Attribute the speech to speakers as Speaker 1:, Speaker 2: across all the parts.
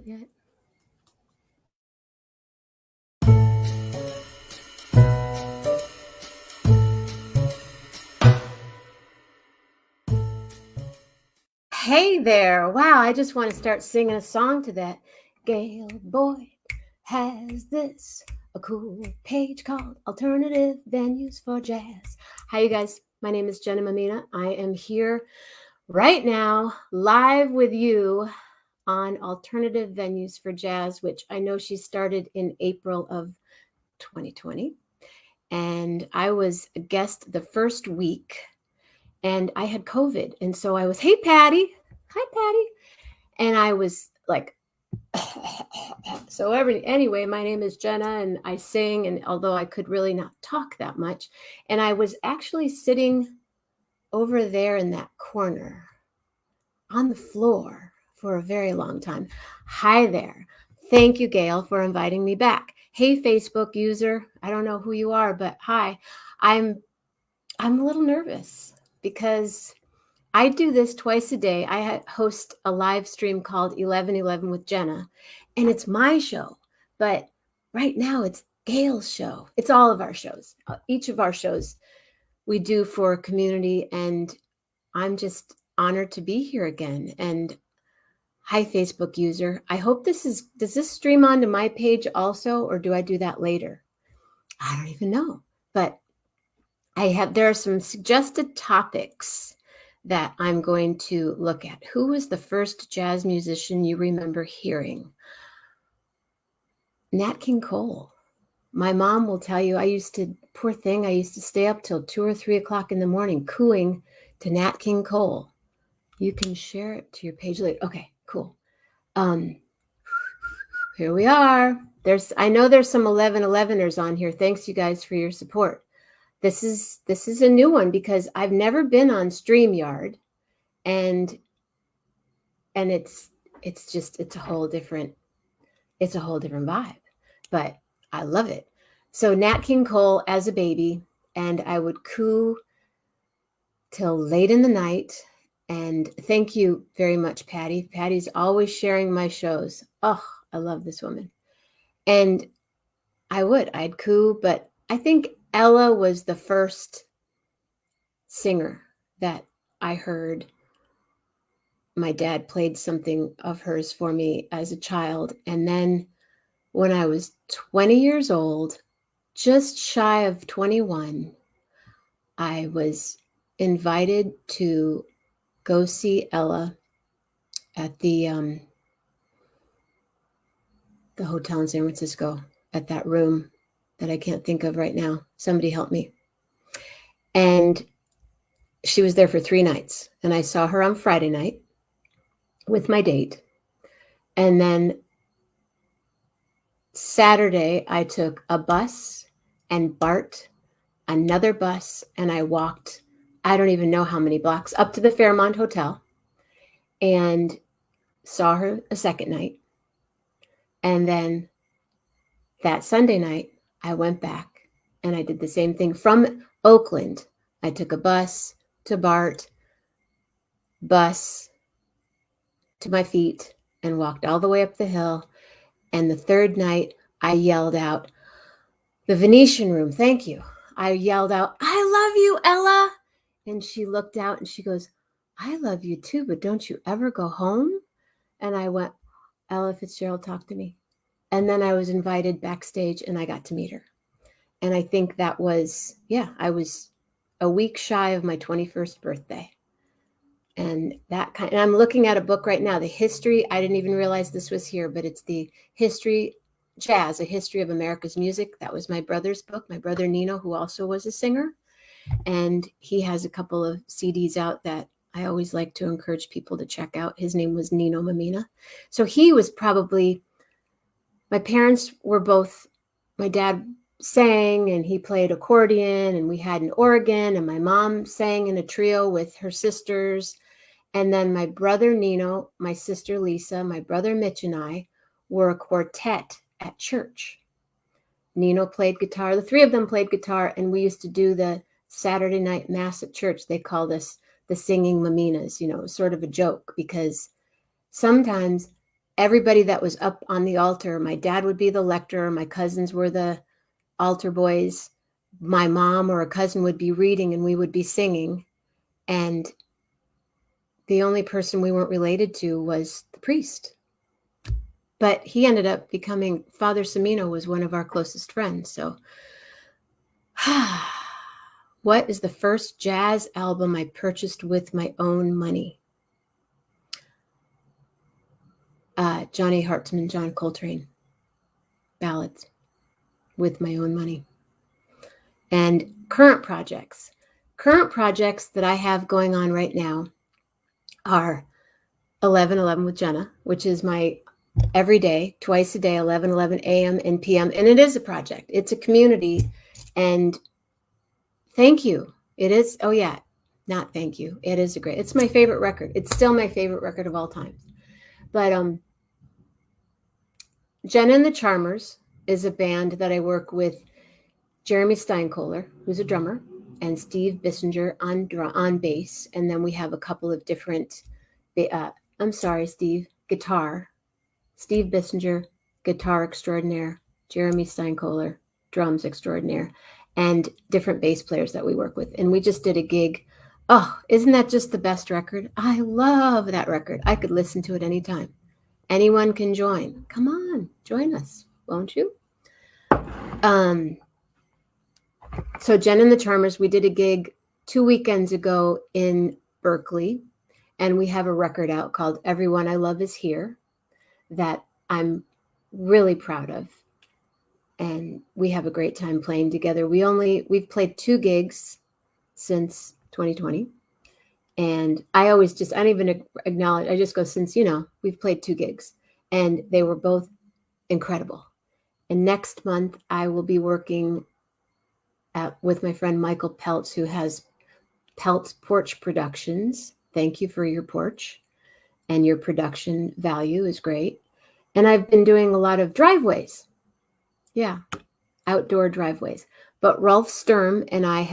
Speaker 1: yet. Hey there. Wow, I just want to start singing a song to that. Gail Boyd has this, a cool page called Alternative Venues for Jazz. Hi, you guys. My name is Jenna Mammina. I am here right now, live with you on Alternative Venues for Jazz, which I know she started in April of 2020. And I was a guest the first week, and I had COVID. And so I was, hey, Patty. Hi, Patty. And I was like, so anyway, my name is Jenna and I sing. And although I could really not talk that much, and I was actually sitting over there in that corner on the floor for a very long time. Hi there. Thank you, Gail, for inviting me back. Hey, Facebook user. I don't know who you are, but hi. I'm a little nervous because I do this twice a day. I host a live stream called 11:11 with Jenna, and it's my show. But right now it's Gail's show. It's all of our shows. Each of our shows we do for a community, and I'm just honored to be here again. And hi, Facebook user. I hope does this stream onto my page also, or do I do that later? I don't even know. But there are some suggested topics that I'm going to look at. Who was the first jazz musician you remember hearing? Nat King Cole. My mom will tell you, poor thing, I used to stay up till 2 or 3 o'clock in the morning cooing to Nat King Cole. You can share it to your page later. Okay, cool. Here we are. I know there's some 11:11ers on here. Thanks, you guys, for your support. This is a new one because I've never been on StreamYard, and it's a whole different vibe, but I love it. So Nat King Cole as a baby, and I would coo till late in the night. And thank you very much, Patty. Patty's always sharing my shows. Oh, I love this woman. And I'd coo, but I think Ella was the first singer that I heard. My dad played something of hers for me as a child. And then when I was 20 years old, just shy of 21, I was invited to go see Ella at the hotel in San Francisco, at that room that I can't think of right now. Somebody help me. And she was there for 3 nights. And I saw her on Friday night with my date. And then Saturday, I took a bus and BART, another bus, and I walked, I don't even know how many blocks, up to the Fairmont Hotel and saw her a second night. And then that Sunday night, I went back and I did the same thing from Oakland. I took a bus to BART, bus to my feet, and walked all the way up the hill. And the third night, I yelled out, "The Venetian Room, thank you." I yelled out, "I love you, Ella." And she looked out and she goes, "I love you too, but don't you ever go home?" And I went, "Ella Fitzgerald, talk to me." And then I was invited backstage and I got to meet her. And I think that was, I was a week shy of my 21st birthday. And and I'm looking at a book right now, The History. I didn't even realize this was here, but it's The History, Jazz, A History of America's Music. That was my brother's book, my brother Nino, who also was a singer. And he has a couple of CDs out that I always like to encourage people to check out. His name was Nino Mammina. So he was probably, my parents were both, my dad sang and he played accordion and we had an organ, and my mom sang in a trio with her sisters. And then my brother Nino, my sister Lisa, my brother Mitch, and I were a quartet at church. Nino played guitar. The 3 of them played guitar, and we used to do the Saturday night mass at church. They called us the Singing Mamminas, sort of a joke, because sometimes everybody that was up on the altar, my dad would be the lector, my cousins were the altar boys, my mom or a cousin would be reading and we would be singing. And the only person we weren't related to was the priest. But he ended up becoming, Father Semino was one of our closest friends. So what is the first jazz album I purchased with my own money? Johnny Hartman, John Coltrane ballads with my own money. And current projects that I have going on right now are 11:11 with Jenna, which is my every day, twice a day, 11:11 a.m. and p.m. And it is a project. It's a community. And thank you. It is. Oh, yeah. Not thank you. It is it's my favorite record. It's still my favorite record of all time. But Jenna and the Charmers is a band that I work with Jeremy Steinkohler, who's a drummer, and Steve Bissinger on bass. And then we have a couple of different, guitar. Steve Bissinger, guitar extraordinaire. Jeremy Steinkohler, drums extraordinaire. And different bass players that we work with. And we just did a gig. Oh, isn't that just the best record? I love that record. I could listen to it anytime. Anyone can join. Come on, join us, won't you? So Jen and the Charmers, we did a gig 2 weekends ago in Berkeley, and we have a record out called Everyone I Love Is Here that I'm really proud of. And we have a great time playing together. We've played 2 gigs since 2020. And I don't even acknowledge, I just go, since, we've played 2 gigs and they were both incredible. And next month I will be working with my friend Michael Peltz, who has Peltz Porch Productions. Thank you for your porch, and your production value is great. And I've been doing a lot of driveways. Yeah, outdoor driveways. But Rolf Sturm and I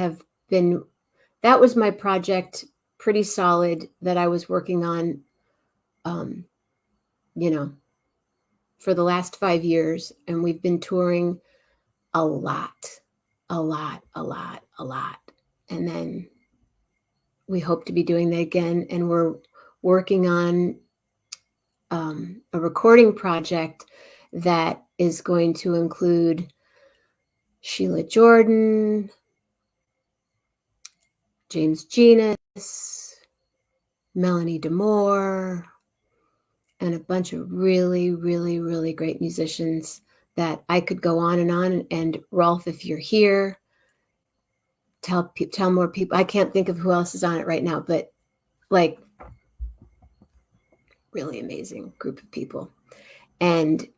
Speaker 1: that was my project, pretty solid, that I was working on, for the last 5 years. And we've been touring a lot. And then we hope to be doing that again. And we're working on a recording project that is going to include Sheila Jordan, James Genus, Melanie DeMore, and a bunch of really, really, really great musicians that I could go on. And Rolf, if you're here, tell more people. I can't think of who else is on it right now, but like, really amazing group of people. And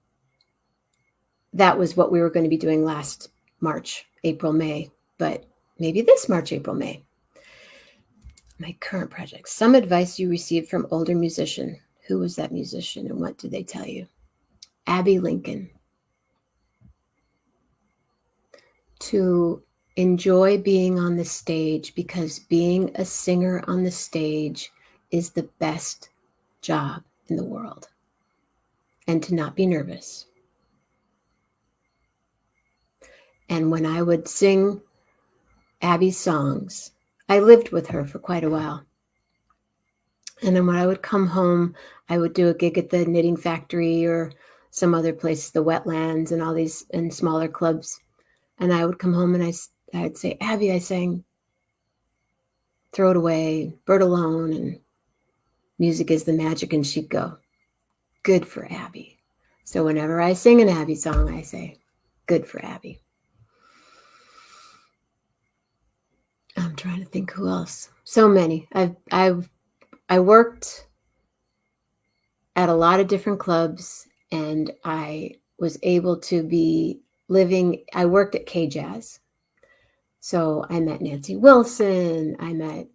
Speaker 1: that was what we were going to be doing last March, April, May, but maybe this March, April, May. My current project. Some advice you received from older musician. Who was that musician and what did they tell you? Abby Lincoln. To enjoy being on the stage, because being a singer on the stage is the best job in the world. And to not be nervous. And when I would sing Abby's songs, I lived with her for quite a while. And then when I would come home, I would do a gig at the Knitting Factory or some other place, the Wetlands and all these, and smaller clubs. And I would come home and I'd say, Abby, I sang Throw It Away, Bird Alone, and Music is the Magic. And she'd go, good for Abby. So whenever I sing an Abby song, I say, good for Abby. I'm trying to think who else. So many. I worked at a lot of different clubs, and I was able to be living. I worked at K-Jazz. So I met Nancy Wilson. I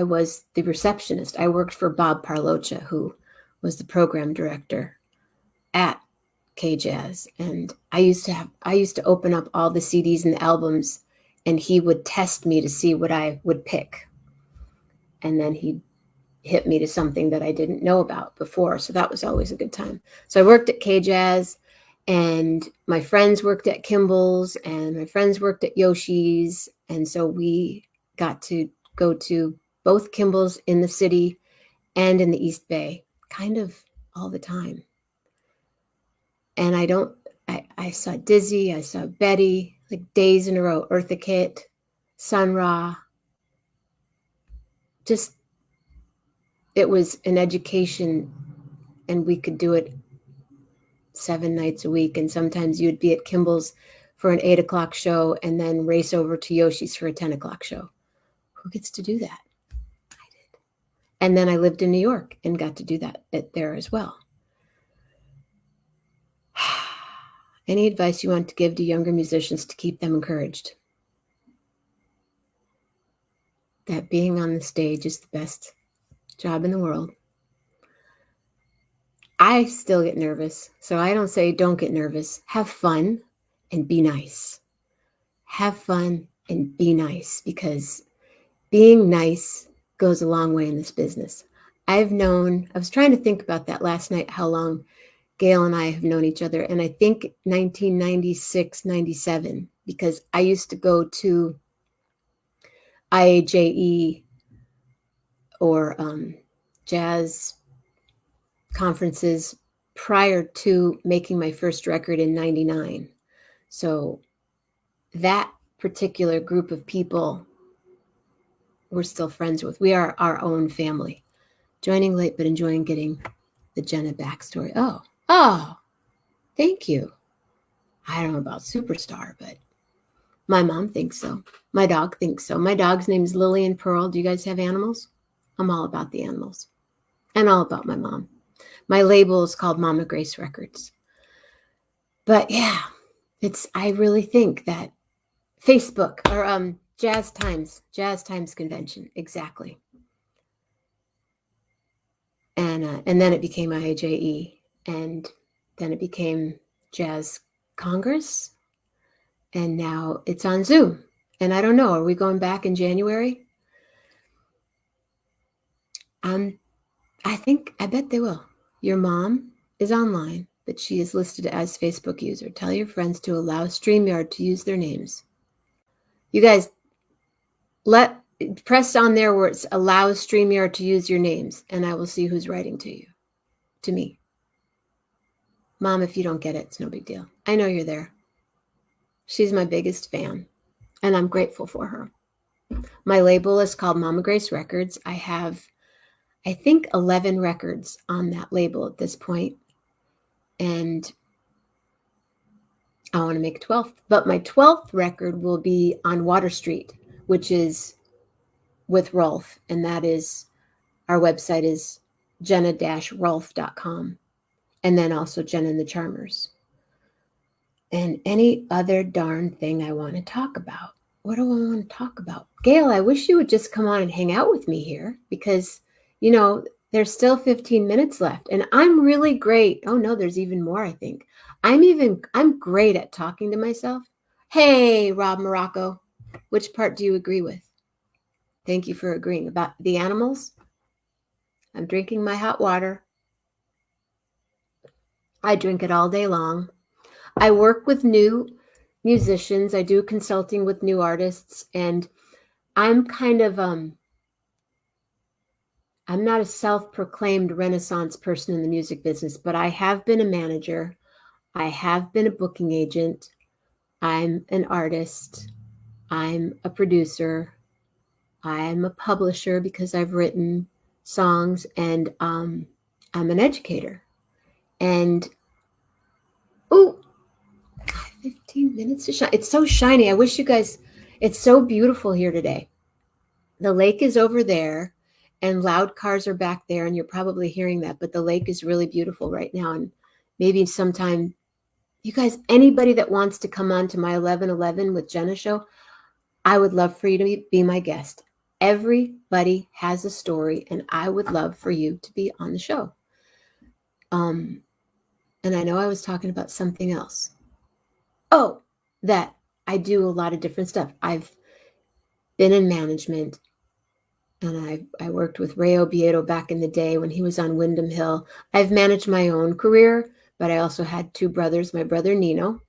Speaker 1: was the receptionist. I worked for Bob Parlocha, who was the program director at K-Jazz. And I used to open up all the CDs and the albums, and he would test me to see what I would pick. And then he'd hip me to something that I didn't know about before. So that was always a good time. So I worked at K-Jazz, and my friends worked at Kimball's, and my friends worked at Yoshi's. And so we got to go to both Kimball's in the city and in the East Bay kind of all the time. And I saw Dizzy, I saw Betty, like days in a row, Eartha Kitt, Sun Ra. Just, it was an education, and we could do it 7 nights a week. And sometimes you'd be at Kimball's for an 8 o'clock show and then race over to Yoshi's for a 10 o'clock show. Who gets to do that? I did. And then I lived in New York and got to do that there as well. Any advice you want to give to younger musicians to keep them encouraged? That being on the stage is the best job in the world. I still get nervous, so I don't say don't get nervous. Have fun and be nice. Have fun and be nice, because being nice goes a long way in this business. I was trying to think about that last night, how long Gail and I have known each other, and I think 1996, 97, because I used to go to IAJE or jazz conferences prior to making my first record in 99. So that particular group of people we're still friends with. We are our own family. Joining late, but enjoying getting the Jenna backstory. Oh, thank you. I don't know about superstar, but my mom thinks so. My dog thinks so. My dog's name is Lily and Pearl. Do you guys have animals? I'm all about the animals and all about my mom. My label is called Mama Grace Records. But yeah, I really think that Facebook or Jazz Times Convention, exactly. And then it became IAJE, and then it became Jazz Congress, and now it's on Zoom. And I don't know, are we going back in January? I bet they will. Your mom is online, but she is listed as Facebook user. Tell your friends to allow StreamYard to use their names. You guys, press on there where it's allows StreamYard to use your names, and I will see who's writing to me. Mom, if you don't get it, it's no big deal. I know you're there. She's my biggest fan, and I'm grateful for her. My label is called Mama Grace Records. I have, I think, 11 records on that label at this point, and I want to make a 12th. But my 12th record will be on Water Street, which is with Rolf, and that is, our website is jenna-rolf.com, and then also Jenna and the Charmers. And any other darn thing I want to talk about. What do I want to talk about? Gail, I wish you would just come on and hang out with me here, because, there's still 15 minutes left, and I'm really great. Oh no, there's even more, I think. I'm great at talking to myself. Hey, Rob Morocco, which part do you agree with? Thank you for agreeing. About the animals? I'm drinking my hot water. I drink it all day long. I work with new musicians. I do consulting with new artists, and I'm kind of, I'm not a self-proclaimed Renaissance person in the music business, but I have been a manager. I have been a booking agent. I'm an artist. I'm a producer. I'm a publisher because I've written songs, and I'm an educator. And, 15 minutes to shine. It's so shiny. I wish you guys, it's so beautiful here today. The lake is over there, and loud cars are back there, and you're probably hearing that, but the lake is really beautiful right now. And maybe sometime, you guys, anybody that wants to come on to my 11:11 with Jenna show, I would love for you to be my guest. Everybody has a story, and I would love for you to be on the show. And I know I was talking about something else. Oh, that I do a lot of different stuff. I've been in management. And I worked with Ray Obiedo back in the day when he was on Windham Hill. I've managed my own career, but I also had two brothers, my brother Nino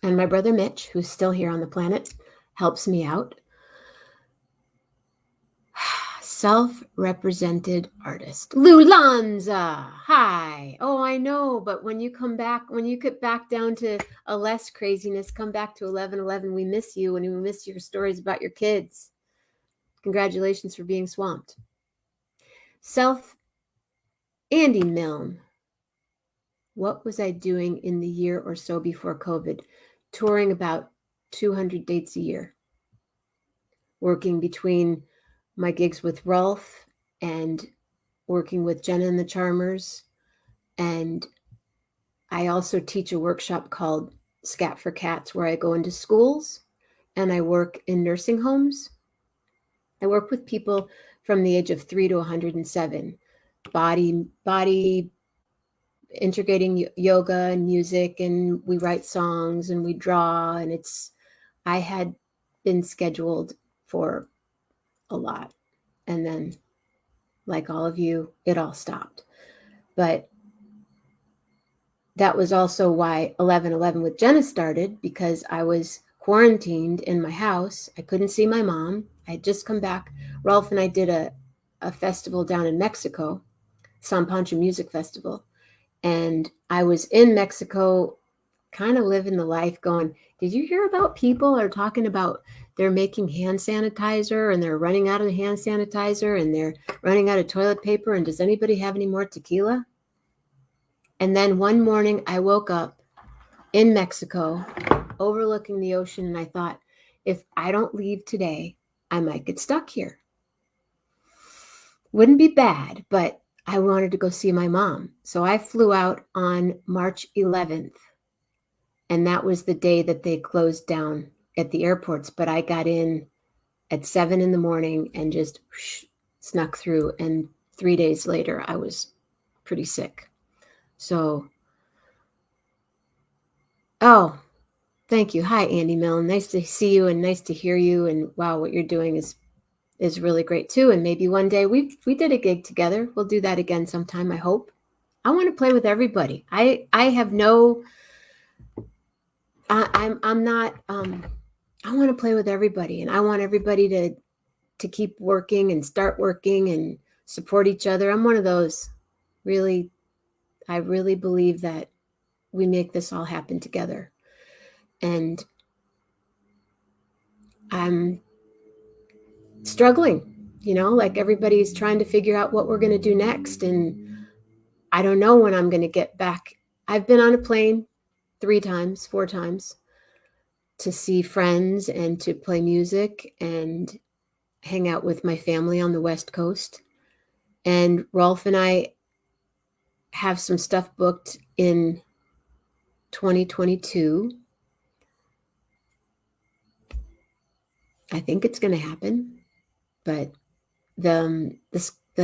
Speaker 1: and my brother Mitch, who's still here on the planet, helps me out. Self-represented artist. Lou Lanza. Hi. Oh, I know, but when you get back down to a less craziness, come back to 11:11. We miss you and we miss your stories about your kids. Congratulations for being swamped. Andy Milne. What was I doing in the year or so before COVID? Touring about 200 dates a year. Working between my gigs with Rolf and working with Jenna and the Charmers. And I also teach a workshop called Scat for Cats, where I go into schools and I work in nursing homes. I work with people from the age of 3 to 107, body integrating yoga and music, and we write songs and we draw, and I had been scheduled for a lot. And then, like all of you, it all stopped. But that was also why 11:11 with Jenna started, because I was quarantined in my house. I couldn't see my mom. I had just come back. Rolf and I did a festival down in Mexico, San Pancho Music Festival. And I was in Mexico kind of living the life going, did you hear about people are talking about they're making hand sanitizer and they're running out of hand sanitizer and they're running out of toilet paper, and does anybody have any more tequila? And then one morning I woke up in Mexico overlooking the ocean, and I thought, if I don't leave today, I might get stuck here. Wouldn't be bad, but I wanted to go see my mom. So I flew out on March 11th, and that was the day that they closed down at the airports. But I got in at 7 in the morning and just snuck through. And 3 days later, I was pretty sick. So, oh, thank you. Hi, Andy Milne. Nice to see you and nice to hear you. And wow, what you're doing is really great too. And maybe one day we did a gig together. We'll do that again sometime, I hope. I want to play with everybody. I have no, I'm not, I want to play with everybody, and I want everybody to keep working and start working and support each other. I'm one of those. Really, I really believe that we make this all happen together. And I'm struggling, like everybody's trying to figure out what we're going to do next. And I don't know when I'm going to get back. I've been on a plane 4 times to see friends and to play music and hang out with my family on the West Coast. And Rolf and I have some stuff booked in 2022. I think it's going to happen, but the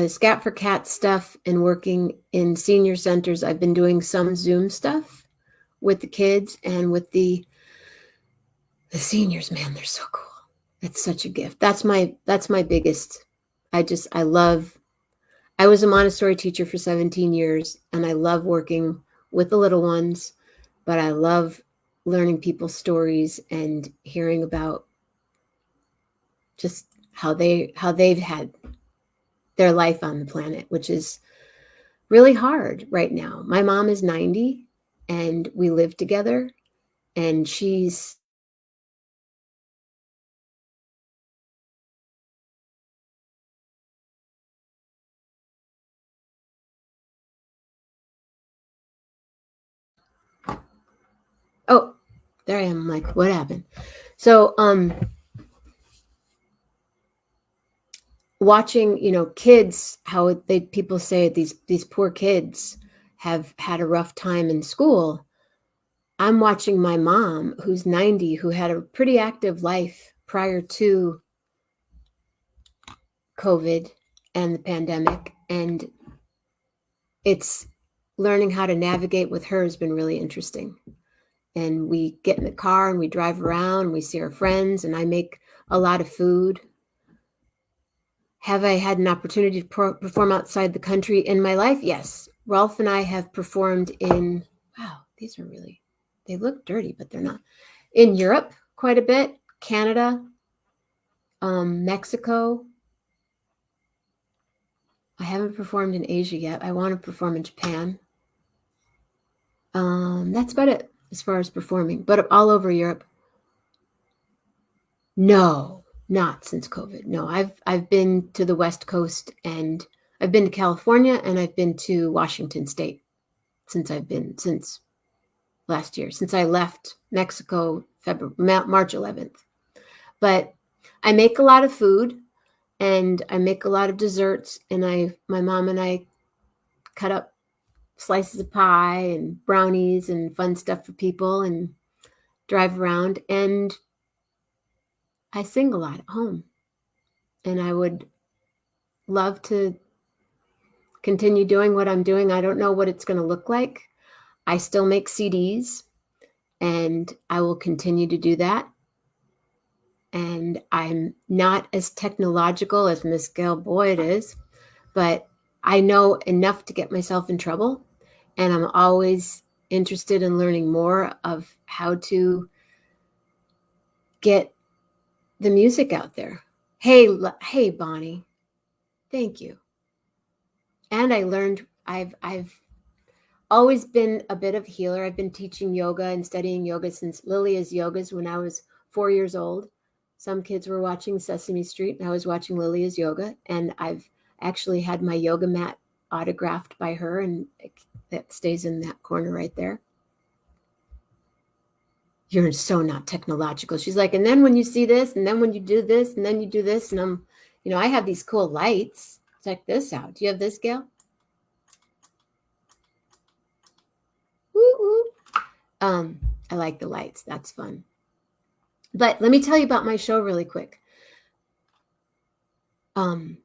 Speaker 1: Scat for Cats stuff and working in senior centers, I've been doing some Zoom stuff with the kids and with the seniors. Man, they're so cool. It's such a gift. That's my biggest. I was a Montessori teacher for 17 years, and I love working with the little ones, but I love learning people's stories and hearing about just how they've had their life on the planet, which is really hard right now. My mom is 90 and we live together, and she's oh, there I am. I'm like, what happened? So watching, kids, how people say these poor kids have had a rough time in school. I'm watching my mom, who's 90, who had a pretty active life prior to COVID and the pandemic. And it's learning how to navigate with her has been really interesting. And we get in the car and we drive around and we see our friends, and I make a lot of food. Have I had an opportunity to perform outside the country in my life? Yes. Rolf and I have performed in, wow, these are really, they look dirty, but they're not. In Europe quite a bit, Canada, Mexico. I haven't performed in Asia yet. I want to perform in Japan. That's about it as far as performing, but all over Europe. No, not since COVID. No, I've been to the West Coast, and I've been to California, and I've been to Washington State since last year, since I left Mexico March 11th. But I make a lot of food, and I make a lot of desserts, and my mom and I cut up slices of pie and brownies and fun stuff for people and drive around, and I sing a lot at home. And I would love to continue doing what I'm doing. I don't know what it's going to look like. I still make CDs, and I will continue to do that. And I'm not as technological as Miss Gail Boyd is, but I know enough to get myself in trouble. And I'm always interested in learning more of how to get the music out there. Hey, Bonnie, thank you. And I learned I've always been a bit of a healer. I've been teaching yoga and studying yoga since Lilia's Yogas when I was 4 years old. Some kids were watching Sesame Street, and I was watching Lilia's Yoga. And I've actually had my yoga mat autographed by her, and that stays in that corner right there. You're so not technological. She's like, and then when you see this, and then when you do this, and then you do this, and I'm, I have these cool lights. Check this out. Do you have this, Gail? Woo-woo. I like the lights. That's fun. But let me tell you about my show really quick. The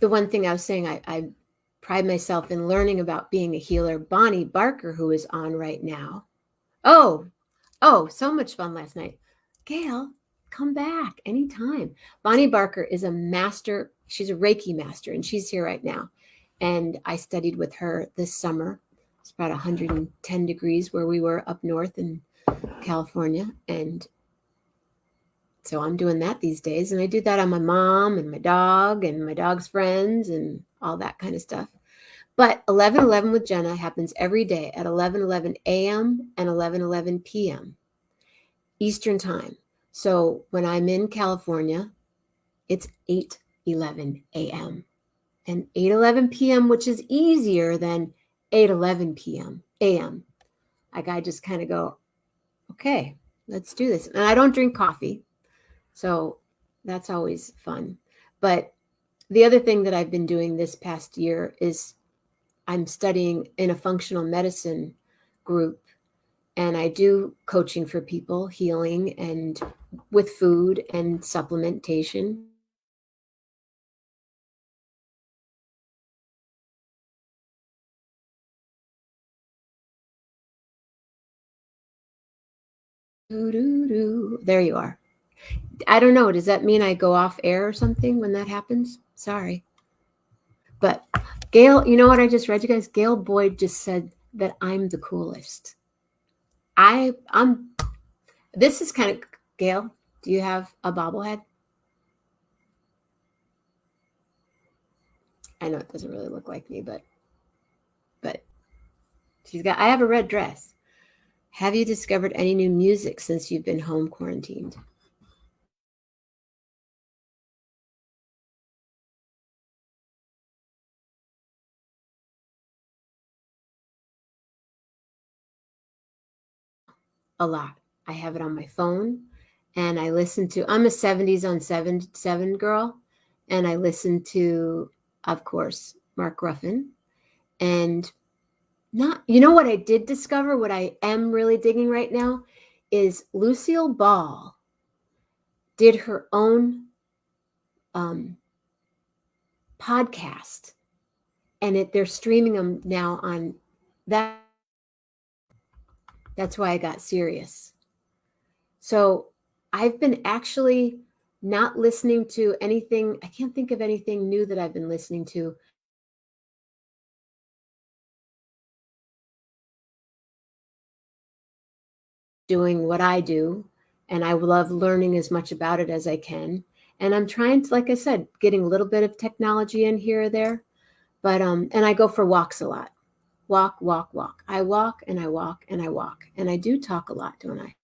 Speaker 1: one thing I was saying, I pride myself in learning about being a healer. Bonnie Barker, who is on right now. Oh, so much fun last night. Gail, come back anytime. Bonnie Barker is a master. She's a Reiki master, and she's here right now. And I studied with her this summer. It's about 110 degrees where we were up north in California. And so I'm doing that these days. And I do that on my mom and my dog and my dog's friends and all that kind of stuff. But 11:11 with Jenna happens every day at 11:11 a.m. and 11:11 p.m. Eastern time. So when I'm in California, it's 8:11 a.m. and 8:11 p.m., which is easier than 8:11 p.m. a.m. Like I just kind of go, okay, let's do this. And I don't drink coffee, so that's always fun. But the other thing that I've been doing this past year is I'm studying in a functional medicine group, and I do coaching for people, healing, and with food and supplementation. There you are. I don't know. Does that mean I go off air or something when that happens? Sorry. But Gail, you know what I just read you guys? Gail Boyd just said that I'm the coolest. This is kind of, Gail, do you have a bobblehead? I know it doesn't really look like me, but I have a red dress. Have you discovered any new music since you've been home quarantined? A lot. I have it on my phone, and I listen to, I'm a 70s on 7 girl, and I listen to, of course, Mark Ruffin. And you know what I did discover, what I am really digging right now is Lucille Ball did her own podcast, and they're streaming them now on that. That's why I got serious. So I've been actually not listening to anything. I can't think of anything new that I've been listening to. Doing what I do, and I love learning as much about it as I can. And I'm trying to, like I said, getting a little bit of technology in here or there. But and I go for walks a lot. Walk, walk, walk. I walk and I walk and I walk. And I do talk a lot, don't I?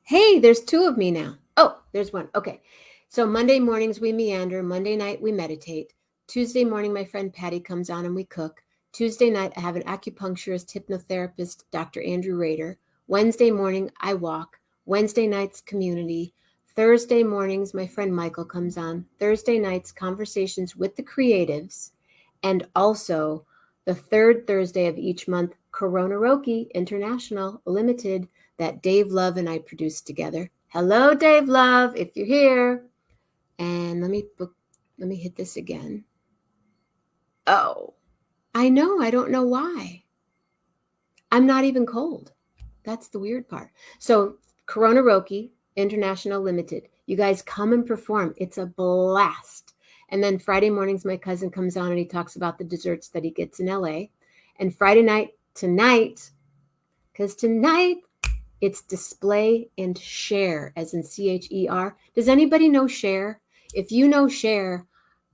Speaker 1: Hey, there's two of me now. Oh, there's one. Okay. So Monday mornings we meander. Monday night we meditate. Tuesday morning, my friend Patty comes on and we cook. Tuesday night, I have an acupuncturist, hypnotherapist, Dr. Andrew Rader. Wednesday morning, I walk. Wednesday nights, community. Thursday mornings, my friend Michael comes on. Thursday nights, conversations with the creatives. And also, the third Thursday of each month, Corona Roki International Limited, that Dave Love and I produced together. Hello, Dave Love, if you're here. And let me hit this again. Oh, I know. I don't know why. I'm not even cold. That's the weird part. So, Corona Roki International Limited. You guys come and perform. It's a blast. And then Friday mornings, my cousin comes on and he talks about the desserts that he gets in LA. And Friday night, tonight, because tonight it's display and share, as in CHER. Does anybody know share? If you know share,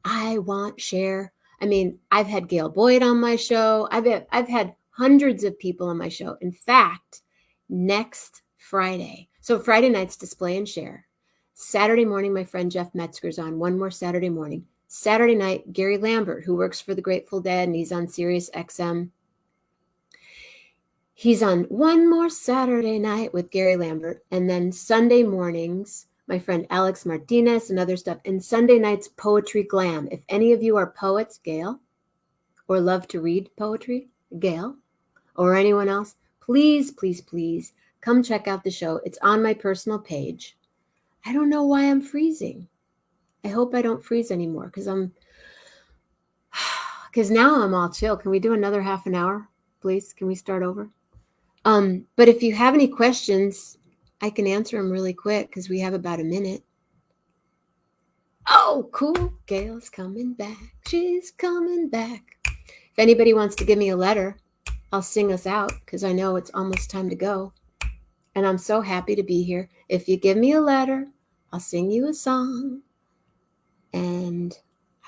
Speaker 1: I want share. I mean, I've had Gail Boyd on my show. I've had hundreds of people on my show. In fact, next Friday. So Friday night's display and share. Saturday morning, my friend Jeff Metzger's on. One more Saturday morning. Saturday night, Gary Lambert, who works for the Grateful Dead, and he's on Sirius XM. He's on One More Saturday Night with Gary Lambert. And then Sunday mornings, my friend Alex Martinez and other stuff. And Sunday nights, Poetry Glam. If any of you are poets, Gail, or love to read poetry, Gail, or anyone else, please, please, please come check out the show. It's on my personal page. I don't know why I'm freezing. I hope I don't freeze anymore because now I'm all chill. Can we do another half an hour, please? Can we start over? But if you have any questions, I can answer them really quick because we have about a minute. Oh, cool. Gail's coming back. She's coming back. If anybody wants to give me a letter, I'll sing us out because I know it's almost time to go. And I'm so happy to be here. If you give me a letter, I'll sing you a song. And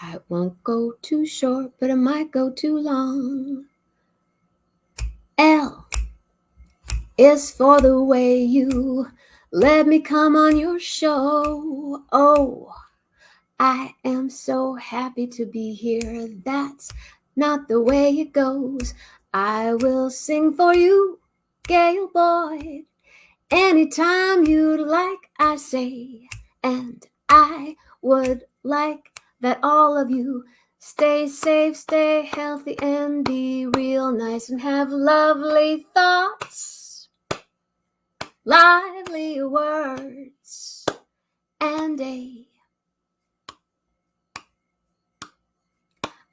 Speaker 1: I won't go too short, but it might go too long. L is for the way you let me come on your show. Oh, I am so happy to be here. That's not the way it goes. I will sing for you, Gail Boyd, anytime you'd like, I say. And I would like that all of you stay safe, stay healthy, and be real nice and have lovely thoughts, lively words, and a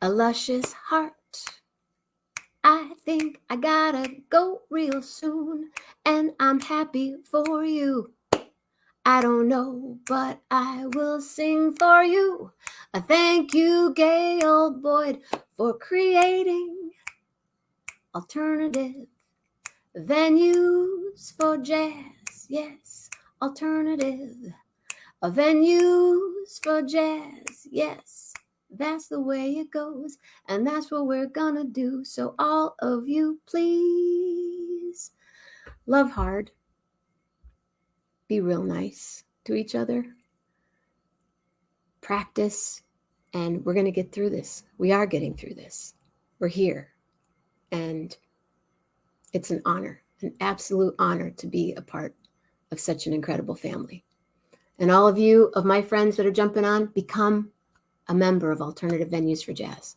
Speaker 1: luscious heart. I think I gotta go real soon, and I'm happy for you. I don't know, but I will sing for you. A thank you, Gail Boyd, for creating alternative venues for jazz. Yes, alternative venues for jazz. Yes, that's the way it goes, and that's what we're gonna do. So all of you, please love hard, be real nice to each other, practice, and we're going to get through this. We are getting through this. We're here, and it's an honor, an absolute honor to be a part of such an incredible family. And all of you, of my friends that are jumping on, become a member of Alternative Venues for Jazz.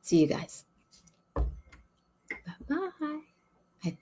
Speaker 1: See you guys. Bye-bye. I think